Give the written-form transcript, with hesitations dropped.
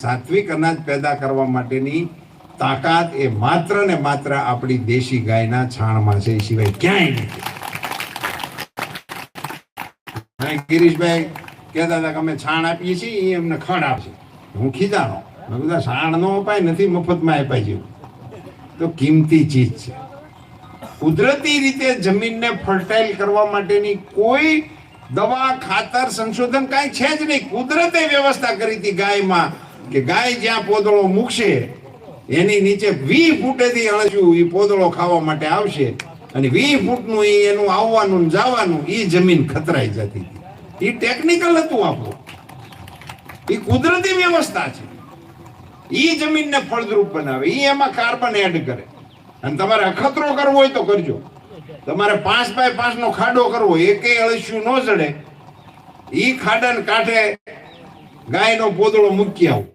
સાત્વિક અનાજ પેદા કરવા માટેની તાકાત એ માત્ર ને માત્ર આપણી દેશી ગાયના છાણમાં છે, સિવાય ક્યાંય નથી। ગિરીશભાઈ કહેતા હતા કે અમે છાણ આપીએ છીએ, એ અમને ખડ આપશે। હું ખીજાણો, મેં કીધું છાણ નો અપાય નથી, મફતમાં અપાય છે, તો કિંમતી ચીજ છે। કુદરતી રીતે જમીનને ફર્ટાઇલ કરવા માટેની કોઈ દવા, ખાતર, સંશોધન કાંઈ છે જ નહીં। કુદરતે વ્યવસ્થા કરી હતી ગાયમાં કે ગાય જ્યાં પોદળો મૂકશે એની નીચે 20 ફૂટેથી અળસિયું એ પોદળો ખાવા માટે આવશે, અને 20 ફૂટનું એનું આવવાનું જવાનું, એ જમીન ખતરાઈ જતી હતી। એ ટેકનિકલ હતું આપણું, એ કુદરતી વ્યવસ્થા છે। એ જમીનને ફળદ્રુપ બનાવે, એ એમાં કાર્બન એડ કરે। અને તમારે અખતરો કરવો હોય તો કરજો, તમારે 5 બાય 5 નો ખાડો કરવો, એકેય અળસિયું ન જડે, એ ખાડાને કાંઠે ગાયનો પોદળો મૂકી આવો।